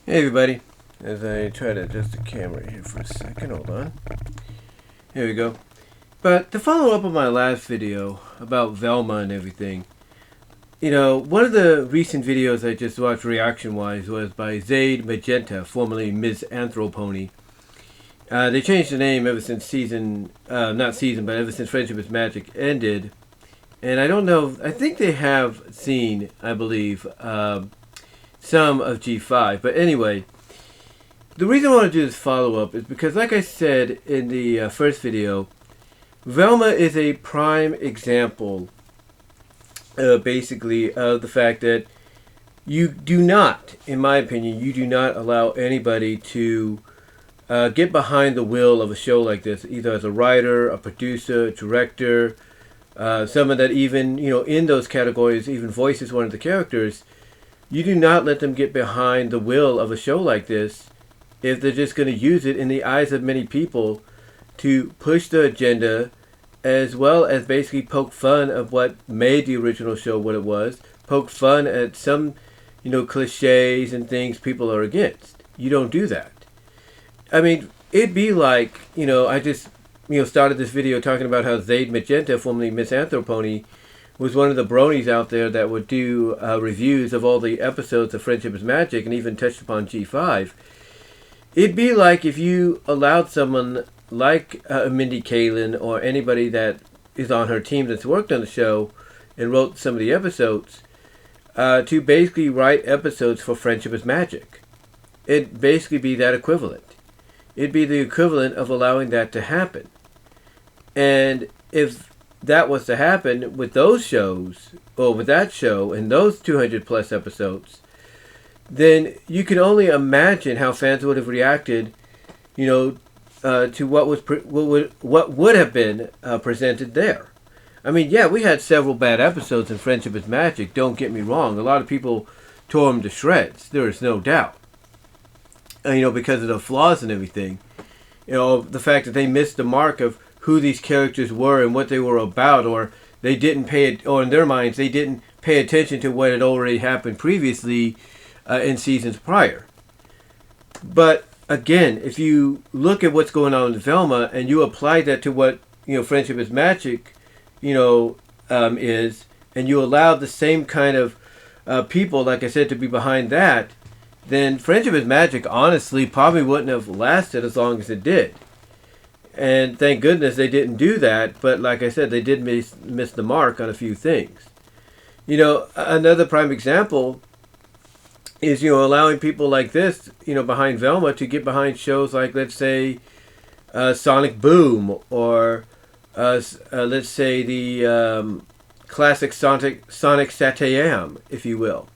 Hey everybody, as I try to adjust the camera here for a second, hold on. Here we go. But to follow up on my last video about Velma and everything, one of the recent videos I just watched reaction-wise was by Zaid Magenta, formerly Ms. Anthropony. They changed the name ever since ever since Friendship is Magic ended. And I don't know, I think they have seen, I believe, some of G5. But anyway, the reason I want to do this follow-up is because, like I said in the first video, Velma is a prime example, basically, of the fact that you do not, in my opinion, you do not allow anybody to get behind the will of a show like this, either as a writer, a producer, a director, someone that even, in those categories, even voices one of the characters. You do not let them get behind the will of a show like this if they're just going to use it in the eyes of many people to push the agenda, as well as basically poke fun of what made the original show what it was, poke fun at some, cliches and things people are against. You don't do that. I mean, it'd be like, I just, started this video talking about how Zaid Magenta, formerly Miss Anthropony, was one of the bronies out there that would do reviews of all the episodes of Friendship is Magic and even touched upon G5. It'd be like if you allowed someone like Mindy or anybody that is on her team that's worked on the show and wrote some of the episodes to basically write episodes for Friendship is Magic. It'd basically be that equivalent. It'd be the equivalent of allowing that to happen. And if that was to happen with those shows, or with that show and those 200 plus episodes, then you can only imagine how fans would have reacted, to what would have been presented there. I mean, yeah, we had several bad episodes in Friendship is Magic. Don't get me wrong. A lot of people tore them to shreds. There is no doubt. Because of the flaws and everything. The fact that they missed the mark of who these characters were and what they were about, or they didn't pay it, or in their minds they didn't pay attention to what had already happened previously in seasons prior. But again, if you look at what's going on with Velma and you apply that to what Friendship is Magic, is, and you allow the same kind of people, like I said, to be behind that, then Friendship is Magic honestly probably wouldn't have lasted as long as it did. And thank goodness they didn't do that. But like I said, they did miss the mark on a few things. Another prime example is, allowing people like this, behind Velma to get behind shows like, let's say, Sonic Boom, or let's say the classic Sonic Satayam, if you will,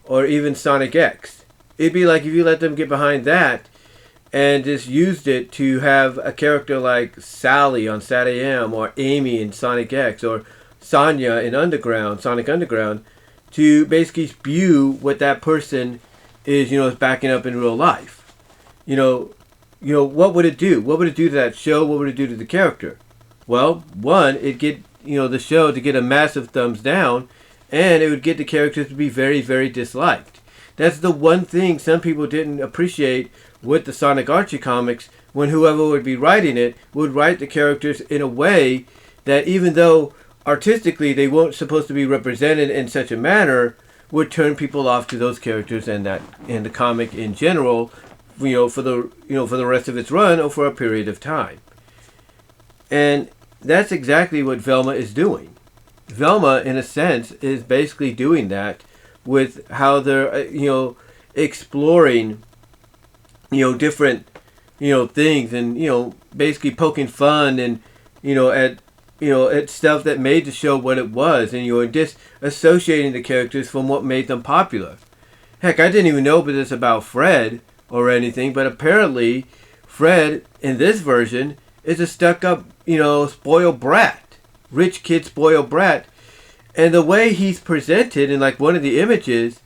or even Sonic X. It'd be like if you let them get behind that and just used it to have a character like Sally on Sat AM, or Amy in Sonic X, or Sonya in Sonic Underground, to basically spew what that person is backing up in real life. What would it do? What would it do to that show? What would it do to the character? Well, one, it'd get, the show to get a massive thumbs down, and it would get the characters to be very, very disliked. That's the one thing some people didn't appreciate with the Sonic Archie comics, when whoever would be writing it would write the characters in a way that, even though artistically they weren't supposed to be represented in such a manner, would turn people off to those characters and the comic in general, for the rest of its run or for a period of time. And that's exactly what Velma is doing. Velma, in a sense, is basically doing that with how they're exploring different things, and basically poking fun and at stuff that made the show what it was, and disassociating the characters from what made them popular. Heck, I didn't even know this about Fred or anything, but apparently Fred in this version is a stuck-up spoiled brat, rich kid spoiled brat. And the way he's presented in like one of the images,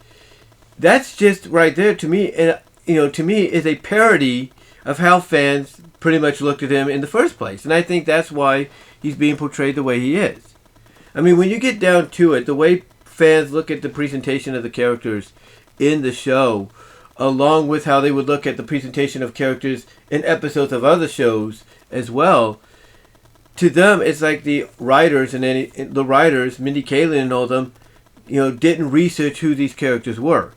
that's just right there to me, and to me is a parody of how fans pretty much looked at him in the first place. And I think that's why he's being portrayed the way he is. I mean, when you get down to it, the way fans look at the presentation of the characters in the show along with how they would look at the presentation of characters in episodes of other shows as well. To them, it's like the writers Mindy Kaling and all of them, didn't research who these characters were.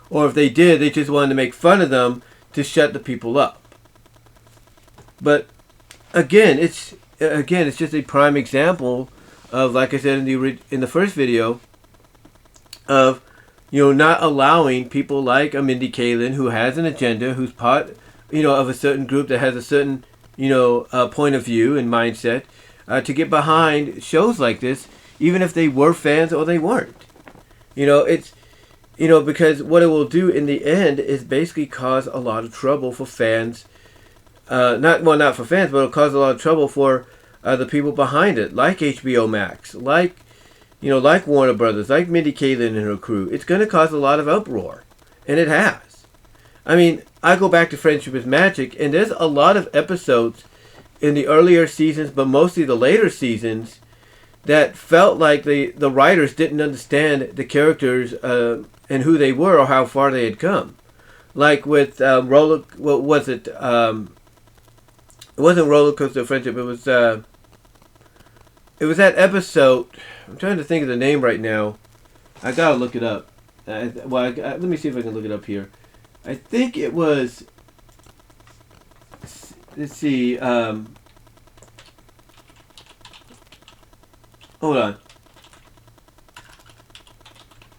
Or if they did, they just wanted to make fun of them to shut the people up. But again, it's just a prime example of, like I said in the first video, of not allowing people like a Mindy Kaling, who has an agenda, who's part of a certain group that has a certain point of view and mindset, to get behind shows like this, even if they were fans or they weren't. It's because what it will do in the end is basically cause a lot of trouble for fans. Not for fans, but it'll cause a lot of trouble for the people behind it, like HBO Max, like Warner Brothers, like Mindy Kaling and her crew. It's going to cause a lot of uproar, and it has. I mean, I go back to Friendship is Magic, and there's a lot of episodes in the earlier seasons, but mostly the later seasons, that felt like the writers didn't understand the characters and who they were or how far they had come. Like with what was it? It wasn't Roller Coaster Friendship. It was that episode. I'm trying to think of the name right now. I gotta look it up. Let me see if I can look it up here. I think it was. Let's see. Hold on.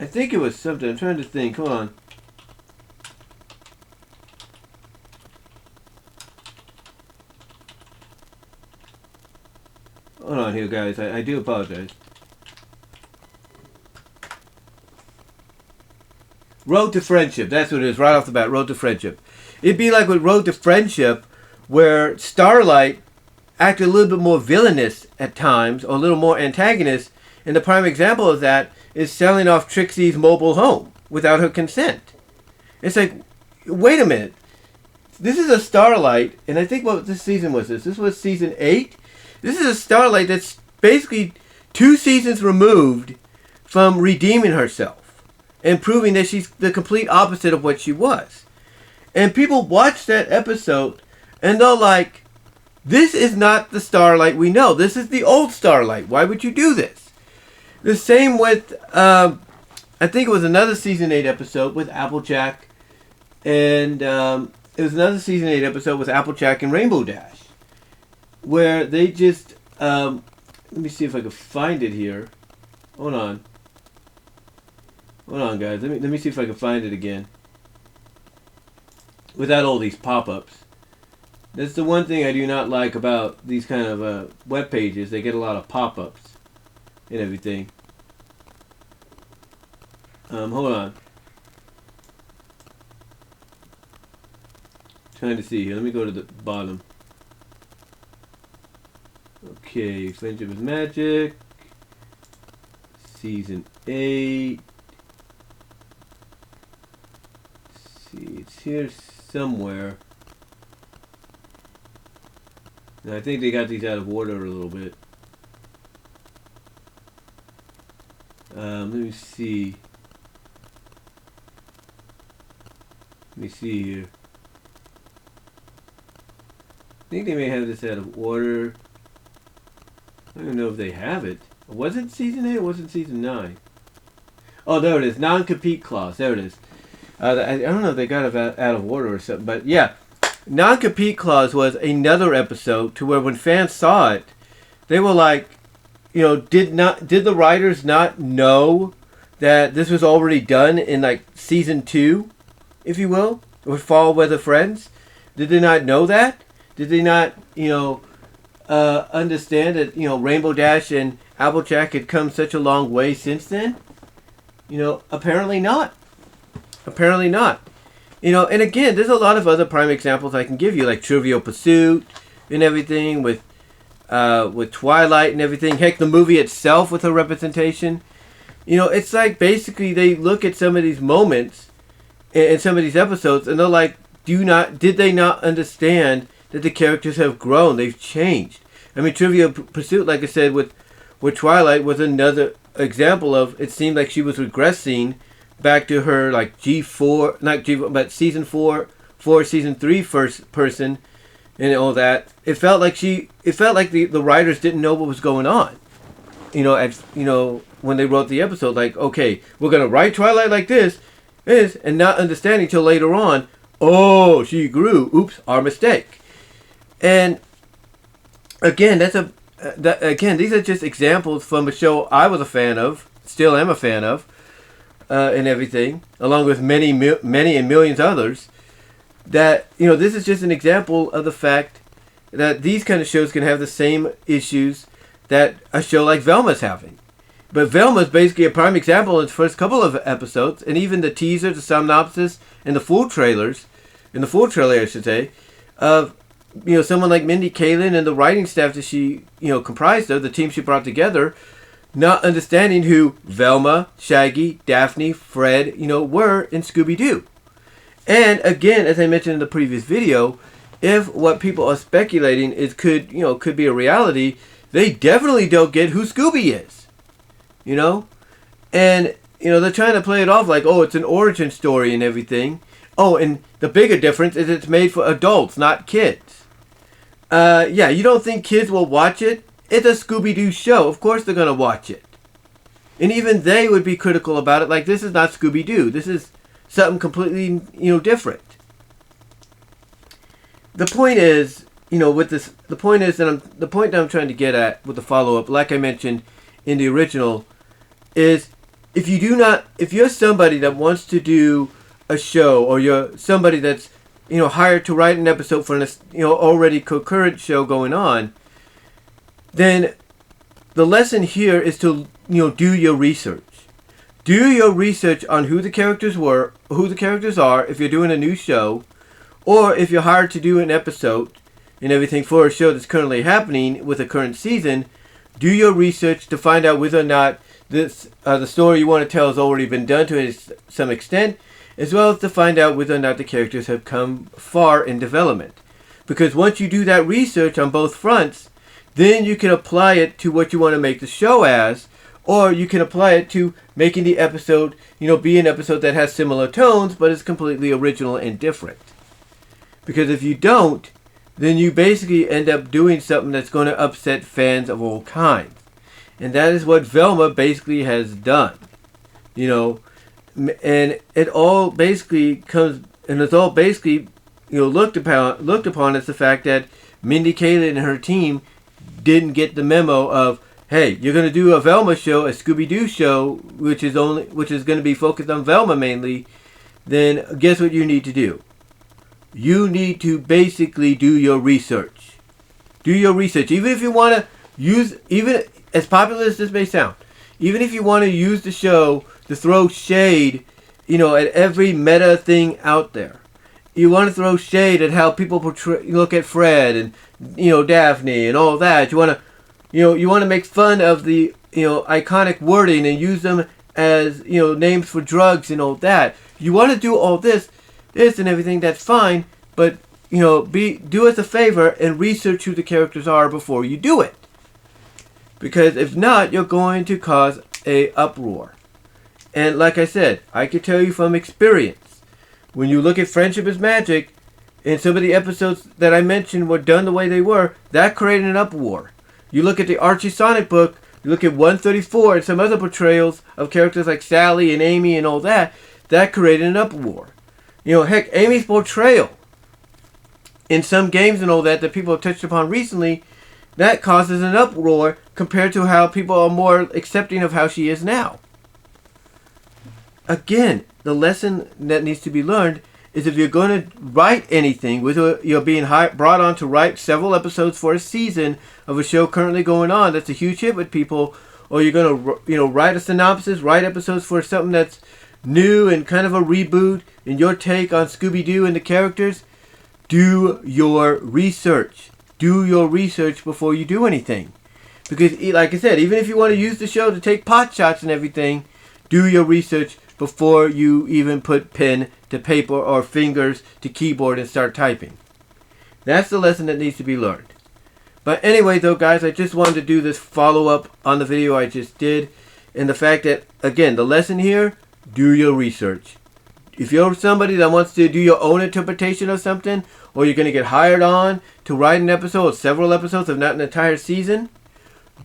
I think it was something. I'm trying to think. Hold on. Hold on here, guys. I do apologize. Road to Friendship. That's what it is, right off the bat. Road to Friendship. It'd be like with Road to Friendship, where Starlight acted a little bit more villainous at times, or a little more antagonist. And the prime example of that is selling off Trixie's mobile home without her consent. It's like, wait a minute. This is a Starlight, and I think what this season was this? This was season 8? This is a Starlight that's basically 2 seasons removed from redeeming herself and proving that she's the complete opposite of what she was. And people watch that episode and they're like, this is not the Starlight we know. This is the old Starlight. Why would you do this? The same with, I think it was another season 8 episode with Applejack. And it was another season 8 episode with Applejack and Rainbow Dash, where they just, let me see if I can find it here. Hold on. Hold on, guys. Let me see if I can find it again. Without all these pop-ups. That's the one thing I do not like about these kind of web pages. They get a lot of pop-ups and everything. Hold on. Trying to see here. Let me go to the bottom. Okay, Friendship is Magic. Season 8. Let's see, it's here somewhere. And I think they got these out of order a little bit. Let me see. Let me see here. I think they may have this out of order. I don't even know if they have it. Was it season 8 or was it season 9? Oh, there it is. Non-compete clause. There it is. I don't know if they got it out of order or something. But yeah. Non-compete clause was another episode to where when fans saw it, they were like, did the writers not know that this was already done in like season 2, if you will, with Fall Weather Friends? Did they not know that? Did they not, understand that, Rainbow Dash and Applejack had come such a long way since then? Apparently not. Apparently not. And again, there's a lot of other prime examples I can give you, like Trivial Pursuit and everything, with Twilight and everything. Heck, the movie itself with her representation. It's like basically they look at some of these moments in some of these episodes and they're like, did they not understand that the characters have grown? They've changed. I mean, Trivial Pursuit, like I said, with Twilight was another example of, it seemed like she was regressing back to her like G4, not G4, but season 4, season 3 first person and all that. It felt like the writers didn't know what was going on. When they wrote the episode, like, okay, we're gonna write Twilight like this, and not understanding till later on, oh, she grew. Oops, our mistake. And again, these are just examples from a show I was a fan of, still am a fan of, and everything, along with many and millions others. That this is just an example of the fact that these kind of shows can have the same issues that a show like Velma's having. But Velma's basically a prime example in the first couple of episodes, and even the teaser, the synopsis, and the full trailer, I should say, of someone like Mindy Kaling and the writing staff that she comprised of, the team she brought together, not understanding who Velma, Shaggy, Daphne, Fred, were in Scooby-Doo. And again, as I mentioned in the previous video, if what people are speculating could be a reality, they definitely don't get who Scooby is. And they're trying to play it off like, oh, it's an origin story and everything. Oh, and the bigger difference is it's made for adults, not kids. You don't think kids will watch it? It's a Scooby-Doo show. Of course they're gonna watch it. And even they would be critical about it, like, this is not Scooby-Doo. This is something completely, different. The point is, the point that I'm trying to get at with the follow-up, like I mentioned in the original, is if you're somebody that wants to do a show, or you're somebody that's hired to write an episode for an already concurrent show going on, then the lesson here is to do your research. Do your research on who the characters are if you're doing a new show, or if you're hired to do an episode and everything for a show that's currently happening with a current season. Do your research to find out whether or not the story you want to tell has already been done to some extent, as well as to find out whether or not the characters have come far in development. Because once you do that research on both fronts, then you can apply it to what you want to make the show as, or you can apply it to making the episode, be an episode that has similar tones, but is completely original and different. Because if you don't, then you basically end up doing something that's going to upset fans of all kinds. And that is what Velma basically has done. And it all basically comes, and it's all basically, looked upon as the fact that Mindy Kaling and her team didn't get the memo of, hey, you're going to do a Velma show, a Scooby-Doo show, which is going to be focused on Velma mainly. Then guess what you need to do? You need to basically do your research. Do your research. Even if you want to use, even as popular as this may sound, even if you want to use the show to throw shade, at every meta thing out there. You want to throw shade at how people look at Fred and, Daphne and all that. You want to make fun of the, iconic wording and use them as, names for drugs and all that. You want to do all this and everything, that's fine, but do us a favor and research who the characters are before you do it, because if not, you're going to cause a uproar. And like I said, I can tell you from experience, when you look at Friendship is Magic, and some of the episodes that I mentioned were done the way they were, that created an uproar. You look at the Archie Sonic book, you look at 134 and some other portrayals of characters like Sally and Amy and all that, that created an uproar. Heck, Amy's portrayal in some games and all that people have touched upon recently, that causes an uproar compared to how people are more accepting of how she is now. Again, the lesson that needs to be learned is if you're going to write anything, whether you're being brought on to write several episodes for a season of a show currently going on that's a huge hit with people, or you're going to write a synopsis, write episodes for something that's new and kind of a reboot in your take on Scooby-Doo and the characters, do your research. Do your research before you do anything. Because, like I said, even if you want to use the show to take pot shots and everything, do your research before you even put pen to paper or fingers to keyboard and start typing. That's the lesson that needs to be learned. But anyway, though, guys, I just wanted to do this follow-up on the video I just did. And the fact that, again, the lesson here, do your research. If you're somebody that wants to do your own interpretation of something, or you're going to get hired on to write an episode or several episodes, if not an entire season,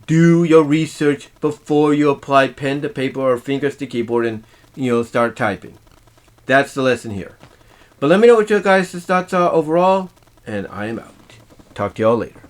do your research before you apply pen to paper or fingers to keyboard and, start typing. That's the lesson here. But let me know what your guys' thoughts are overall, and I am out. Talk to y'all later.